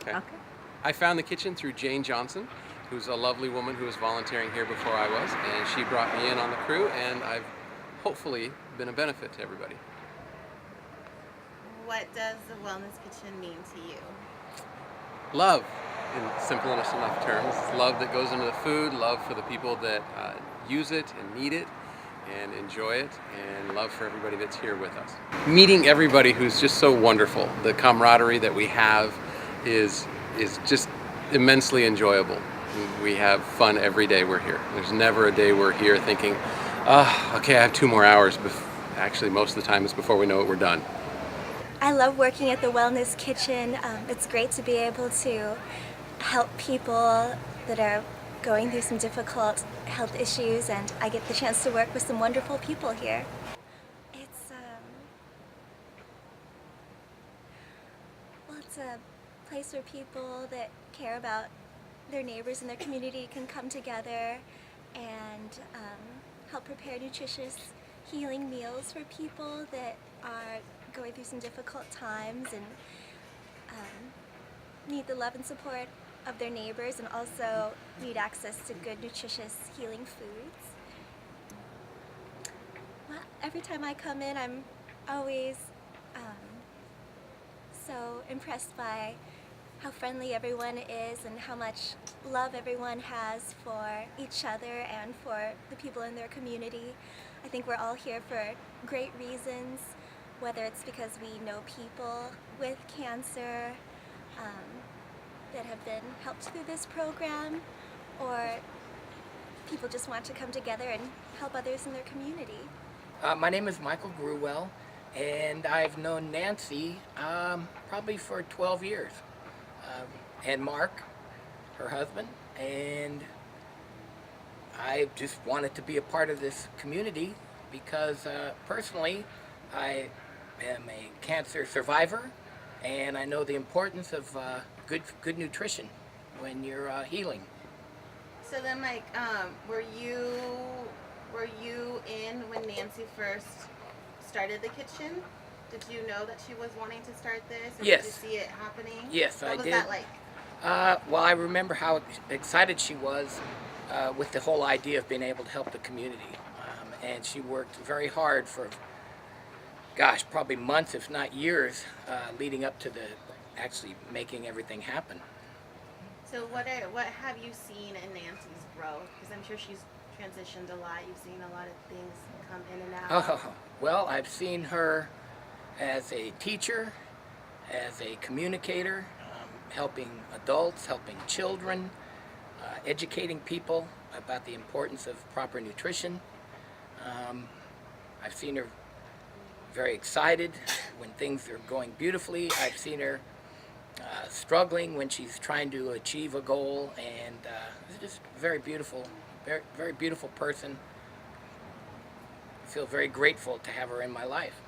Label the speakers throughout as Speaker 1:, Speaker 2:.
Speaker 1: Okay.
Speaker 2: Okay.
Speaker 1: I found the kitchen through Jane Johnson, who's a lovely woman who was volunteering here before I was, and she brought me in on the crew, and I've hopefully been a benefit to everybody.
Speaker 3: What does the Wellness Kitchen mean to you?
Speaker 1: Love, in simple enough terms. Love that goes into the food, love for the people that use it and need it and enjoy it, and love for everybody that's here with us. Meeting everybody who's just so wonderful. The camaraderie that we have is just immensely enjoyable. We have fun every day we're here. There's never a day we're here thinking, okay, I have 2 more hours. Actually, most of the time it's before we know it, we're done.
Speaker 4: I love working at the Wellness Kitchen. It's great to be able to help people that are going through some difficult health issues, and I get the chance to work with some wonderful people here. It's a place where people that care about their neighbors and their community can come together and help prepare nutritious, healing meals for people that are going through some difficult times and need the love and support of their neighbors, and also need access to good, nutritious, healing foods. Well, every time I come in, I'm always so impressed by how friendly everyone is and how much love everyone has for each other and for the people in their community. I think we're all here for great reasons, whether it's because we know people with cancer that have been helped through this program, or people just want to come together and help others in their community.
Speaker 5: My name is Michael Gruwell, and I've known Nancy probably for 12 years. And Mark, her husband, and I just wanted to be a part of this community because personally I am a cancer survivor, and I know the importance of good nutrition when you're healing.
Speaker 3: So then, Mike, were you in when Nancy first started the kitchen? Did you know that she was wanting to start this? Or
Speaker 5: Yes.
Speaker 3: Did you see it happening?
Speaker 5: Yes, I did.
Speaker 3: What was that like?
Speaker 5: Well, I remember how excited she was with the whole idea of being able to help the community. And she worked very hard for, gosh, probably months, if not years, leading up to actually making everything happen.
Speaker 3: So what have you seen in Nancy's growth? Because I'm sure she's transitioned a lot. You've seen a lot of things come in and out.
Speaker 5: Oh, well, I've seen her as a teacher, as a communicator, helping adults, helping children, educating people about the importance of proper nutrition. I've seen her very excited when things are going beautifully. I've seen her struggling when she's trying to achieve a goal, and it's just very beautiful, very beautiful person. I feel very grateful to have her in my life.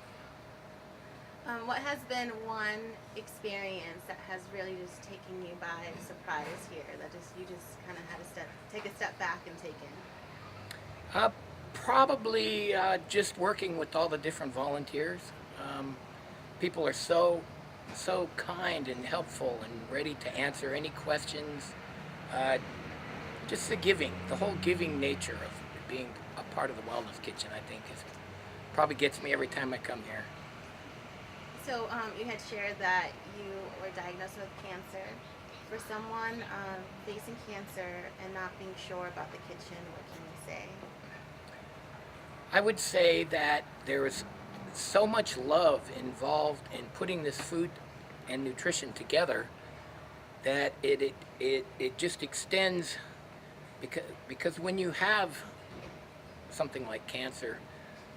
Speaker 3: What has been one experience that has really just taken you by surprise here? That you just kind of had to take a step back and take in?
Speaker 5: Probably just working with all the different volunteers. People are so kind and helpful and ready to answer any questions. Just the whole giving nature of being a part of the Wellness Kitchen, I think, probably gets me every time I come here.
Speaker 3: So you had shared that you were diagnosed with cancer. For someone facing cancer and not being sure about the kitchen, what can you say?
Speaker 5: I would say that there is so much love involved in putting this food and nutrition together that it just extends, because when you have something like cancer,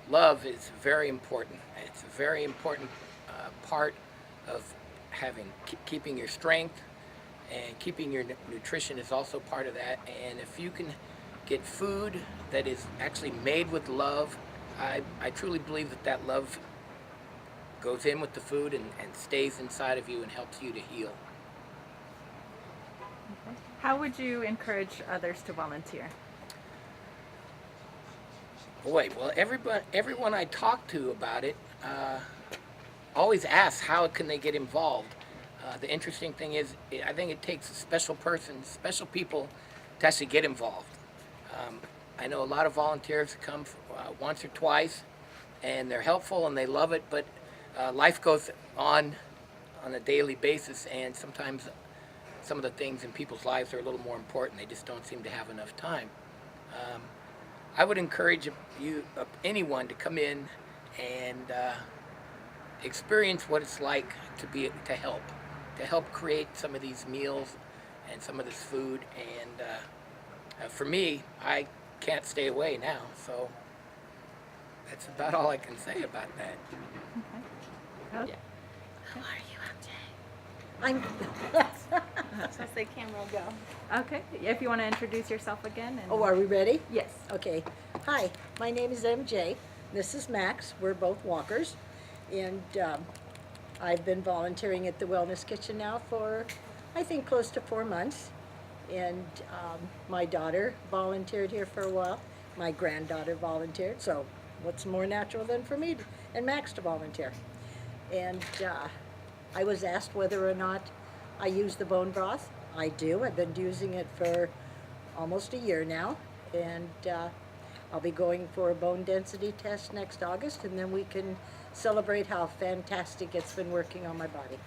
Speaker 5: love is very important. It's a very important part of keeping your strength, and keeping your nutrition is also part of that. And if you can get food that is actually made with love, I truly believe that love goes in with the food and stays inside of you and helps you to heal.
Speaker 2: Okay. How would you encourage others to volunteer?
Speaker 5: Boy, well, everyone I talk to about it always asks how can they get involved. The interesting thing is, I think it takes a special person, special people to actually get involved. I know a lot of volunteers come once or twice, and they're helpful and they love it, but life goes on a daily basis, and sometimes some of the things in people's lives are a little more important. They just don't seem to have enough time. I would encourage anyone to come in and experience what it's like to help create some of these meals and some of this food. And for me, I can't stay away now, so that's about all I can say about that.
Speaker 2: Okay.
Speaker 3: Who are you, MJ?
Speaker 6: I'm,
Speaker 3: So say camera go.
Speaker 2: Okay. If you want to introduce yourself again. And...
Speaker 6: oh, are we ready?
Speaker 2: Yes.
Speaker 6: Okay. Hi, my name is MJ. This is Max. We're both walkers. And I've been volunteering at the Wellness Kitchen now for, I think, close to 4 months. And my daughter volunteered here for a while. My granddaughter volunteered. So what's more natural than for me and Max to volunteer? And I was asked whether or not I use the bone broth. I do. I've been using it for almost a year now. And I'll be going for a bone density test next August, and then we can celebrate how fantastic it's been working on my body.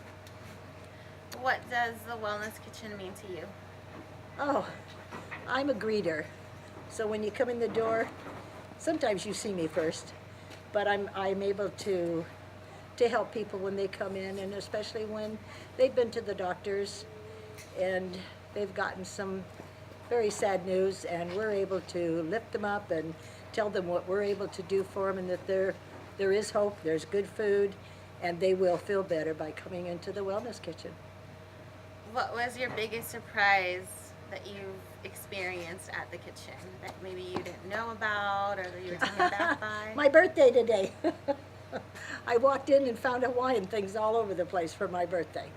Speaker 3: What does the Wellness Kitchen mean to you?
Speaker 6: Oh, I'm a greeter. So when you come in the door, sometimes you see me first, but I'm able to help people when they come in, and especially when they've been to the doctors and they've gotten some very sad news, and we're able to lift them up and tell them what we're able to do for them, and that there is hope, there's good food, and they will feel better by coming into the Wellness Kitchen.
Speaker 3: What was your biggest surprise that you've experienced at the kitchen that maybe you didn't know about or that you were taken back by?
Speaker 6: My birthday today. I walked in and found Hawaiian things all over the place for my birthday.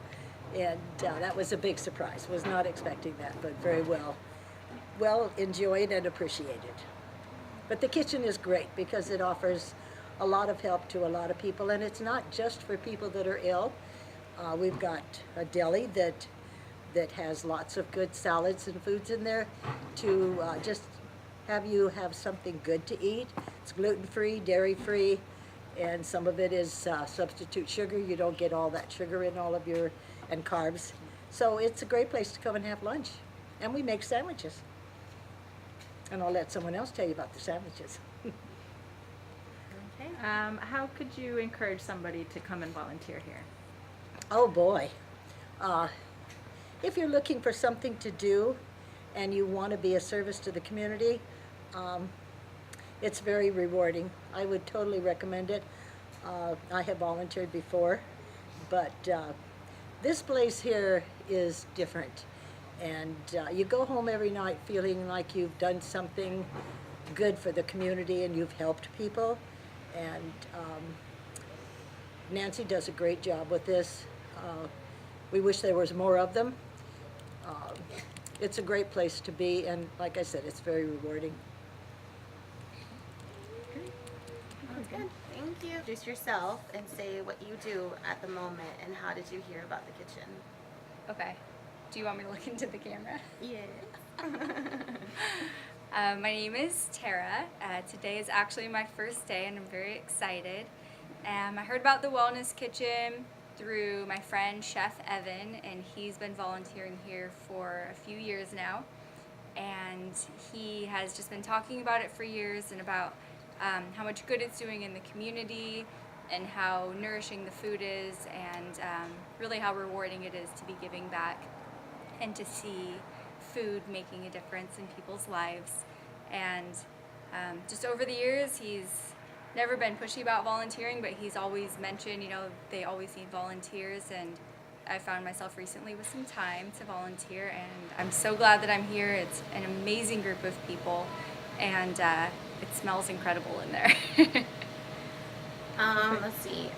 Speaker 6: And that was a big surprise. Was not expecting that, but very well enjoyed and appreciated. But the kitchen is great because it offers a lot of help to a lot of people, and it's not just for people that are ill. We've got a deli that has lots of good salads and foods in there to just have you have something good to eat. It's gluten-free, dairy-free, and some of it is substitute sugar. You don't get all that sugar in all of your, and carbs. So it's a great place to come and have lunch. And we make sandwiches. And I'll let someone else tell you about the sandwiches.
Speaker 3: Okay.
Speaker 2: How could you encourage somebody to come and volunteer here?
Speaker 6: Oh boy. If you're looking for something to do and you want to be a service to the community, it's very rewarding. I would totally recommend it. I have volunteered before, but this place here is different. And you go home every night feeling like you've done something good for the community and you've helped people. And Nancy does a great job with this. We wish there was more of them. It's a great place to be, and like I said, it's very rewarding.
Speaker 3: That's good. Thank you. Introduce yourself and say what you do at the moment and how did you hear about the kitchen?
Speaker 7: Okay. Do you want me to look into the camera?
Speaker 3: Yes.
Speaker 7: My name is Tara. Today is actually my first day and I'm very excited. I heard about the Wellness Kitchen through my friend Chef Evan, and he's been volunteering here for a few years now. And he has just been talking about it for years and about how much good it's doing in the community and how nourishing the food is, and really how rewarding it is to be giving back and to see food making a difference in people's lives. And just over the years, he's never been pushy about volunteering, but he's always mentioned, you know, they always need volunteers, and I found myself recently with some time to volunteer, and I'm so glad that I'm here. It's an amazing group of people, and it smells incredible in there.
Speaker 3: Let's see.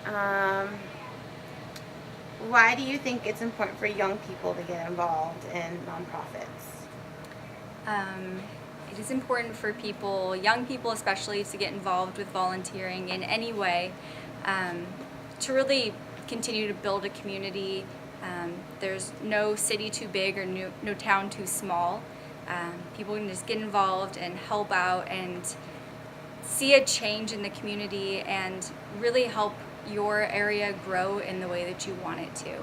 Speaker 3: Why do you think it's important for young people to get involved in nonprofits?
Speaker 7: It is important for people, young people especially, to get involved with volunteering in any way, to really continue to build a community There's no city too big or no town too small. People can just get involved and help out and see a change in the community and really help your area grow in the way that you want it to.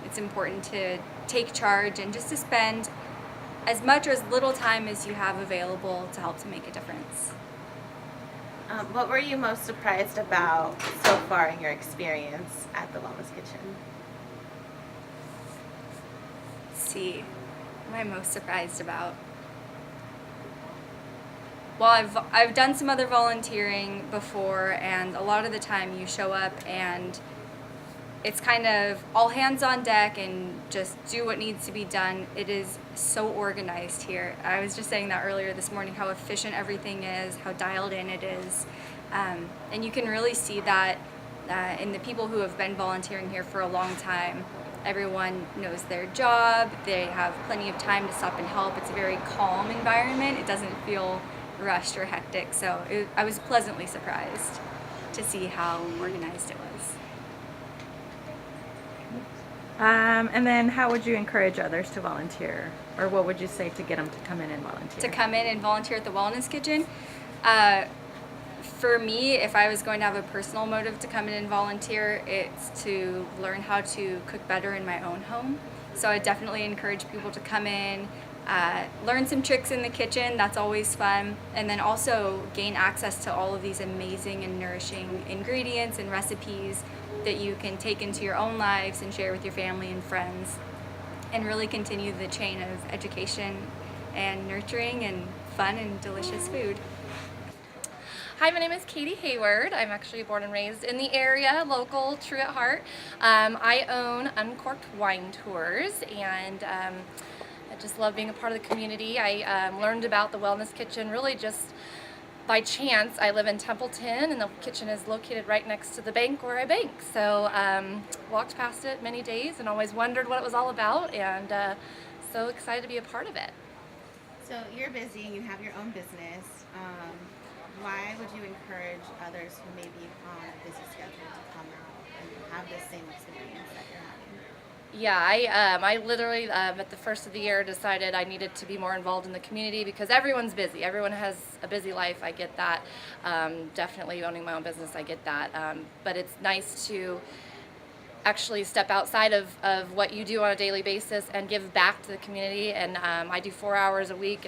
Speaker 7: It's important to take charge and just to spend as much or as little time as you have available to help to make a difference.
Speaker 3: What were you most surprised about so far in your experience at the Wellness Kitchen?
Speaker 7: Let's see, what am I most surprised about? Well, I've done some other volunteering before, and a lot of the time you show up and it's kind of all hands on deck and just do what needs to be done. It is so organized here. I was just saying that earlier this morning, how efficient everything is, how dialed in it is. And you can really see that in the people who have been volunteering here for a long time. Everyone knows their job, they have plenty of time to stop and help. It's a very calm environment. It doesn't feel rushed or hectic, so I was pleasantly surprised to see how organized it was.
Speaker 2: And then how would you encourage others to volunteer? Or what would you say to get them to come in and volunteer?
Speaker 7: To come in and volunteer at the Wellness Kitchen, for me, if I was going to have a personal motive to come in and volunteer, it's to learn how to cook better in my own home. So I definitely encourage people to come in, learn some tricks in the kitchen. That's always fun. And then also gain access to all of these amazing and nourishing ingredients and recipes that you can take into your own lives and share with your family and friends, and really continue the chain of education and nurturing and fun and delicious food.
Speaker 8: Hi, my name is Katie Hayward. I'm actually born and raised in the area, local, true at heart. I own Uncorked Wine Tours, and I just love being a part of the community. I learned about the Wellness Kitchen really just by chance. I live in Templeton, and the kitchen is located right next to the bank where I bank. So walked past it many days and always wondered what it was all about, and so excited to be a part of it.
Speaker 3: So you're busy and you have your own business. Why would you encourage others who may be on a busy schedule to come out and have the same experience that you're having?
Speaker 8: Yeah, I literally at the first of the year decided I needed to be more involved in the community because everyone's busy. Everyone has a busy life. I get that. Definitely owning my own business, I get that. But it's nice to actually step outside of what you do on a daily basis and give back to the community. And I do 4 hours a week.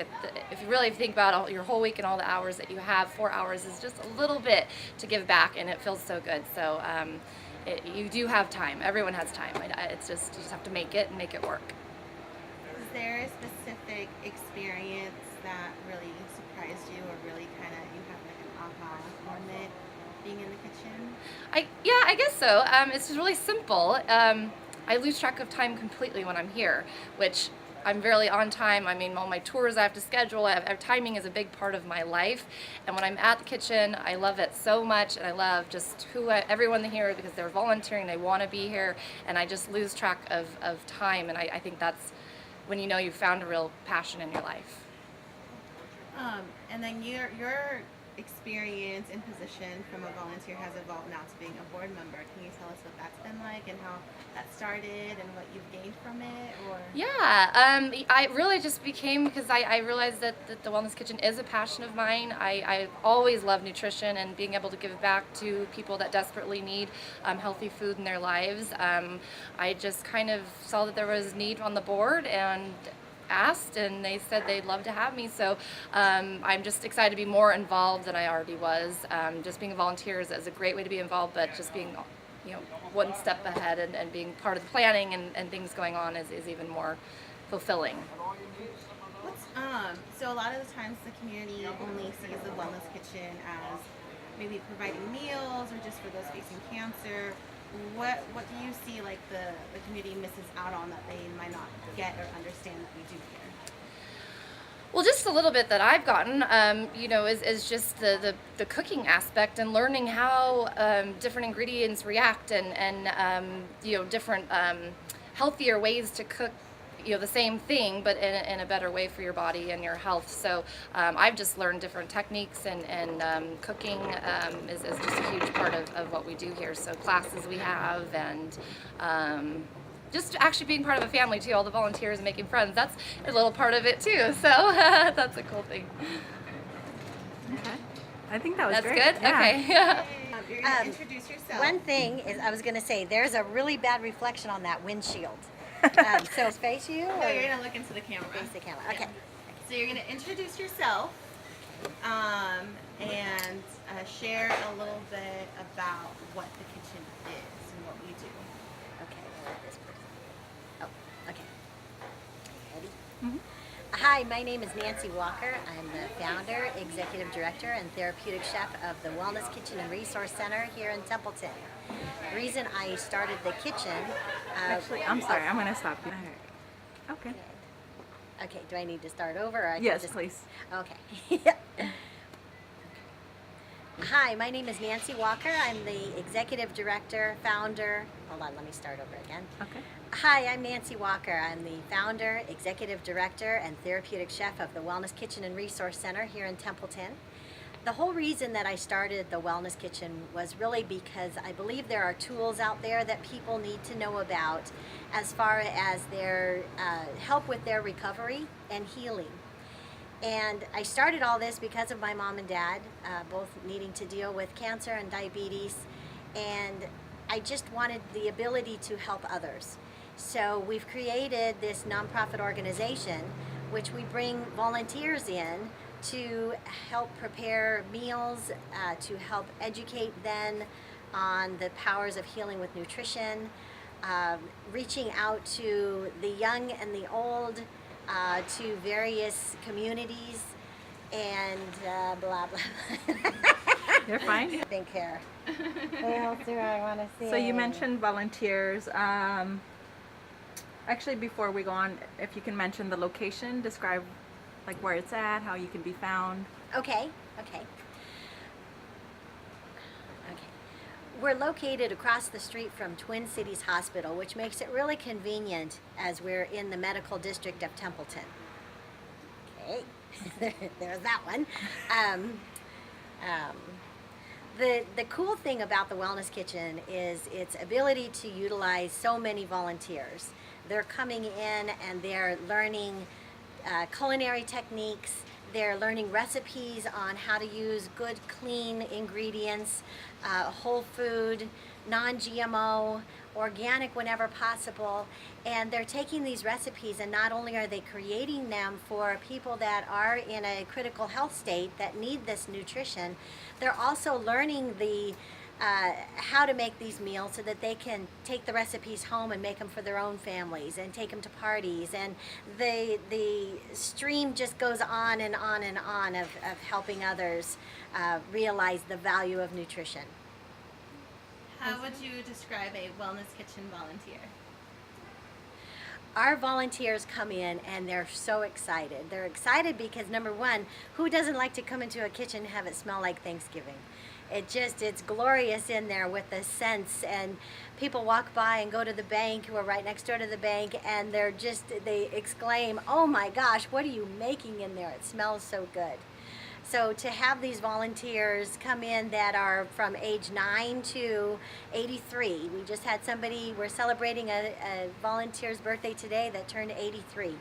Speaker 8: If you really think about your whole week and all the hours that you have, 4 hours is just a little bit to give back, and it feels so good. So you do have time. Everyone has time. It's just, you just have to make it and make it work.
Speaker 3: Is there a specific experience that really surprised you, or really kind of you have like an aha moment being in the kitchen?
Speaker 8: I guess so. It's just really simple. I lose track of time completely when I'm here, which I'm very on time. I mean, all my tours I have to schedule. Timing is a big part of my life. And when I'm at the kitchen, I love it so much, and I love just everyone here because they're volunteering, they want to be here, and I just lose track of time. And I think that's when you know you've found a real passion in your life.
Speaker 3: And then your experience and position from a volunteer has evolved now to being a board member. Can you tell us what that's been like and how that started and what you've gained from it? Or
Speaker 8: Yeah, I really just became, because I realized that the Wellness Kitchen is a passion of mine. I always love nutrition and being able to give back to people that desperately need healthy food in their lives. I just kind of saw that there was need on the board and asked, and they said they'd love to have me. So I'm just excited to be more involved than I already was. Just being a volunteer is a great way to be involved, but just being one step ahead and being part of the planning and things going on is even more fulfilling.
Speaker 3: So a lot of the times the community only sees the Wellness Kitchen as maybe providing meals or just for those facing cancer. What do you see like the community misses out on that they might not get or understand that we do here?
Speaker 8: Well, just a little bit that I've gotten, is just the cooking aspect and learning how different ingredients react and different healthier ways to cook the same thing, but in a better way for your body and your health. So I've just learned different techniques, and cooking is just a huge part of what we do here. So classes we have, and just actually being part of a family too, all the volunteers and making friends, that's a little part of it too. So that's a cool thing.
Speaker 2: Okay. I think that was
Speaker 8: That's
Speaker 2: great.
Speaker 8: good?
Speaker 2: Yeah.
Speaker 8: Okay.
Speaker 3: You're going to introduce yourself.
Speaker 9: One thing is, I was going to say, there's a really bad reflection on that windshield. So face you, or
Speaker 3: No, you're going to look into the camera.
Speaker 9: face the camera? Okay.
Speaker 3: So you're going to introduce yourself and share a little bit about what the kitchen is and what we do.
Speaker 9: Okay. We'll let this person. Oh, okay. Ready? Hi, my name is Nancy Walker. I'm the founder, executive director, and therapeutic chef of the Wellness Kitchen and Resource Center here in Templeton. The reason I started the kitchen.
Speaker 2: Actually, I'm sorry. I'm going to stop you. Okay.
Speaker 9: Okay, do I need to start over? Or I can
Speaker 2: Yes,
Speaker 9: just...
Speaker 2: please.
Speaker 9: Okay. Hi, my name is Nancy Walker. I'm the executive director, founder. Hold on, let me start over again.
Speaker 2: Okay.
Speaker 9: Hi, I'm Nancy Walker. I'm the founder, executive director, and therapeutic chef of the Wellness Kitchen and Resource Center here in Templeton. The whole reason that I started the Wellness Kitchen was really because I believe there are tools out there that people need to know about as far as their help with their recovery and healing. And I started all this because of my mom and dad, both needing to deal with cancer and diabetes, and I just wanted the ability to help others. So we've created this nonprofit organization, which we bring volunteers in to help prepare meals, to help educate them on the powers of healing with nutrition, reaching out to the young and the old, to various communities, and blah, blah.
Speaker 2: You're fine.
Speaker 9: Think here. What else do I want to say?
Speaker 2: So you mentioned volunteers. Actually, before we go on, if you can mention the location, describe like where it's at, how you can be found.
Speaker 9: Okay. We're located across the street from Twin Cities Hospital, which makes it really convenient as we're in the medical district of Templeton. Okay, there's that one. The cool thing about the Wellness Kitchen is its ability to utilize so many volunteers. They're coming in and they're learning culinary techniques. They're learning recipes on how to use good, clean ingredients, whole food, non-GMO, organic whenever possible. And they're taking these recipes, and not only are they creating them for people that are in a critical health state that need this nutrition, they're also learning the how to make these meals so that they can take the recipes home and make them for their own families and take them to parties. And the stream just goes on and on and on of helping others realize the value of nutrition.
Speaker 3: How would you describe a Wellness Kitchen volunteer?
Speaker 9: Our volunteers come in and they're so excited. They're excited because, number one, who doesn't like to come into a kitchen and have it smell like Thanksgiving? It's glorious in there with the scents, and people walk by and go to the bank, who are right next door to the bank, and they exclaim, "Oh my gosh, what are you making in there? It smells so good." So to have these volunteers come in that are from age 9 to 83, we just had somebody, we're celebrating a volunteer's birthday today that turned 83.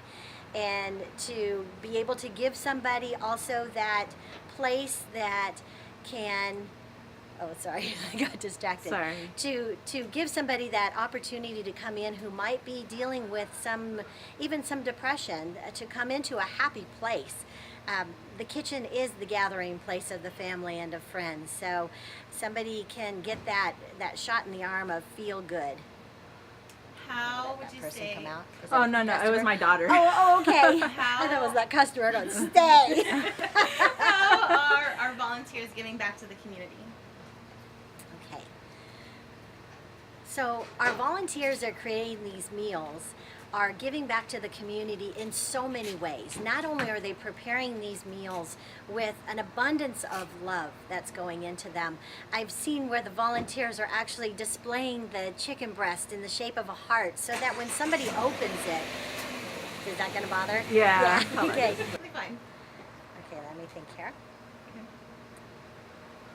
Speaker 9: And to be able to give somebody also that place that can, oh sorry, I got distracted.
Speaker 2: Sorry.
Speaker 9: To give somebody that opportunity to come in who might be dealing with even some depression, to come into a happy place. The kitchen is the gathering place of the family and of friends, so somebody can get that shot in the arm of feel good.
Speaker 3: How would
Speaker 9: That
Speaker 3: you
Speaker 9: person
Speaker 3: say?
Speaker 9: come out? Is
Speaker 2: Oh
Speaker 9: that
Speaker 2: no,
Speaker 9: a
Speaker 2: it was
Speaker 9: customer?
Speaker 2: my daughter.
Speaker 9: Oh, okay. I
Speaker 3: How-
Speaker 9: thought it was that customer going, stay.
Speaker 3: How are our volunteers giving back to the community?
Speaker 9: Okay. So our volunteers are creating these meals, are giving back to the community in so many ways. Not only are they preparing these meals with an abundance of love that's going into them, I've seen where the volunteers are actually displaying the chicken breast in the shape of a heart, so that when somebody opens it, is that going to bother?
Speaker 2: Yeah.
Speaker 9: Okay.
Speaker 3: Totally fine.
Speaker 9: Okay, let me think here.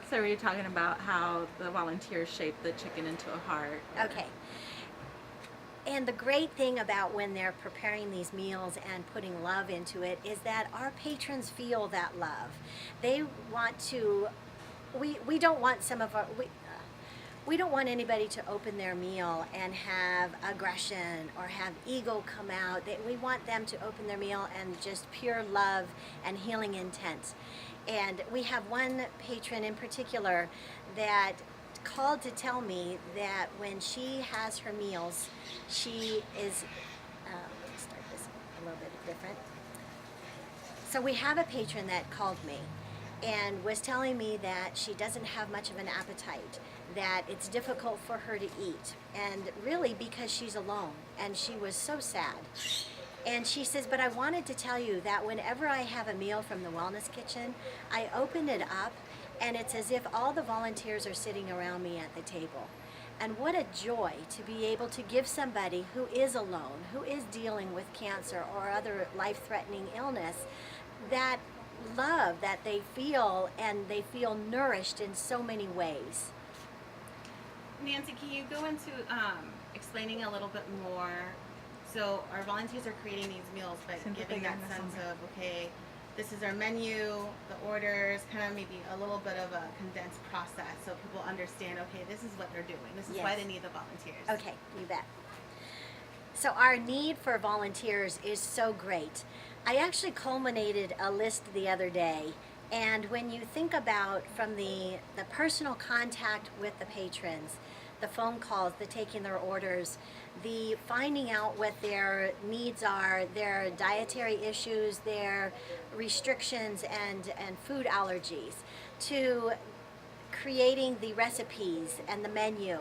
Speaker 2: So were you talking about how the volunteers shape the chicken into a heart?
Speaker 9: Okay. And the great thing about when they're preparing these meals and putting love into it is that our patrons feel that love. They want to, we don't want some of our, we don't want anybody to open their meal and have aggression or have ego come out. We want them to open their meal and just pure love and healing intent. And we have one patron in particular that called to tell me that when she has her meals, she is, let me start this a little bit different. So we have a patron that called me and was telling me that she doesn't have much of an appetite, that it's difficult for her to eat, and really because she's alone, and she was so sad. And she says, but I wanted to tell you that whenever I have a meal from the Wellness Kitchen, I open it up and it's as if all the volunteers are sitting around me at the table. And what a joy to be able to give somebody who is alone, who is dealing with cancer or other life-threatening illness, that love that they feel, and they feel nourished in so many ways.
Speaker 3: Nancy, can you go into explaining a little bit more? So our volunteers are creating these meals, but giving that sense of, okay, this is our menu, the orders, kind of maybe a little bit of a condensed process so people understand, okay, this is what they're doing. This is why they need the volunteers.
Speaker 9: Okay, you bet. So our need for volunteers is so great. I actually culminated a list the other day, and when you think about from the personal contact with the patrons, the phone calls, the taking their orders, the finding out what their needs are, their dietary issues, their restrictions and food allergies, to creating the recipes and the menu,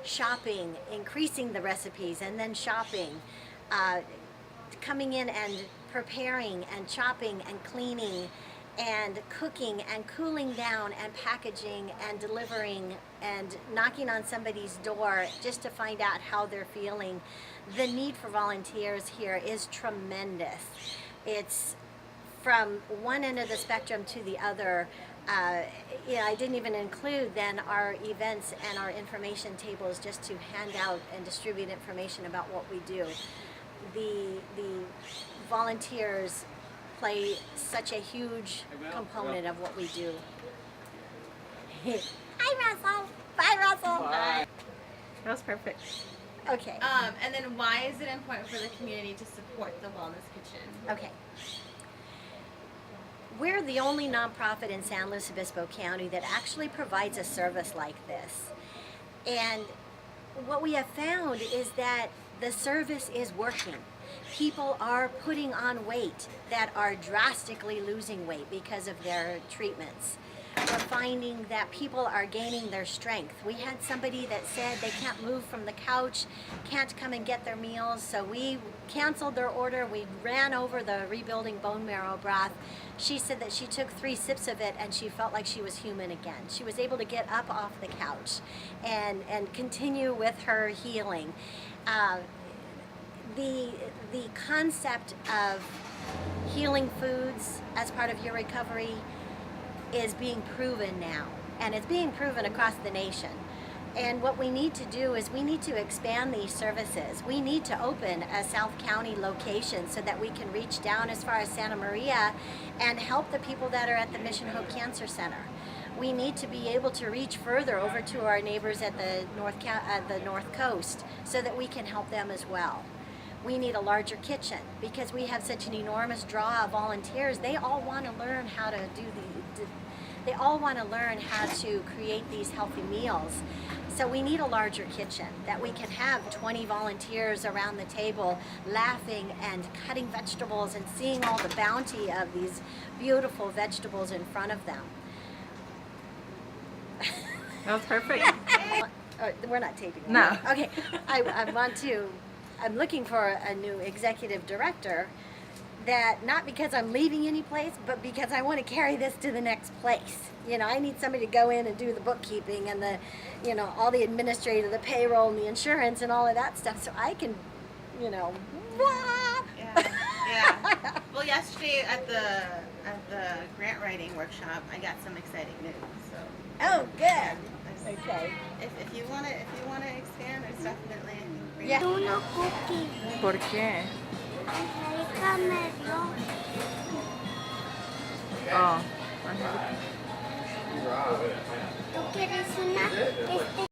Speaker 9: shopping, increasing the recipes and then shopping, coming in and preparing and chopping and cleaning and cooking and cooling down and packaging and delivering and knocking on somebody's door just to find out how they're feeling. The need for volunteers here is tremendous. It's from one end of the spectrum to the other. I didn't even include then our events and our information tables just to hand out and distribute information about what we do. The volunteers play such a huge component of what we do. Hi, Russell. Bye, Russell.
Speaker 2: That was perfect.
Speaker 9: Okay.
Speaker 3: And then why is it important for the community to support the Wellness Kitchen?
Speaker 9: Okay. We're the only nonprofit in San Luis Obispo County that actually provides a service like this. And what we have found is that the service is working. People are putting on weight that are drastically losing weight because of their treatments. We're finding that people are gaining their strength. We had somebody that said they can't move from the couch, can't come and get their meals, so we canceled their order. We ran over the Rebuilding Bone Marrow broth. She said that she took 3 sips of it and she felt like she was human again. She was able to get up off the couch and continue with her healing. The concept of healing foods as part of your recovery is being proven now, and it's being proven across the nation. And what we need to do is we need to expand these services. We need to open a South County location so that we can reach down as far as Santa Maria and help the people that are at the Mission Hope Cancer Center. We need to be able to reach further over to our neighbors at the North Coast so that we can help them as well. We need a larger kitchen because we have such an enormous draw of volunteers. They all want to learn how to they all want to learn how to create these healthy meals. So we need a larger kitchen that we can have 20 volunteers around the table laughing and cutting vegetables and seeing all the bounty of these beautiful vegetables in front of them.
Speaker 2: That was perfect.
Speaker 9: We're not taping.
Speaker 2: No.
Speaker 9: Okay. I'm looking for a new executive director, that not because I'm leaving any place, but because I want to carry this to the next place. You know, I need somebody to go in and do the bookkeeping and the, all the administrative, the payroll and the insurance and all of that stuff, so I can,
Speaker 3: Yeah. Well, yesterday at the grant writing workshop, I got some exciting news. So.
Speaker 9: Oh, good.
Speaker 3: Yeah,
Speaker 9: Okay.
Speaker 3: If you wanna expand, there's definitely Yeah.
Speaker 10: Una cookie.
Speaker 2: ¿Por qué?
Speaker 10: Déjamelo.
Speaker 2: Oh.
Speaker 10: ¿Tú quieres una?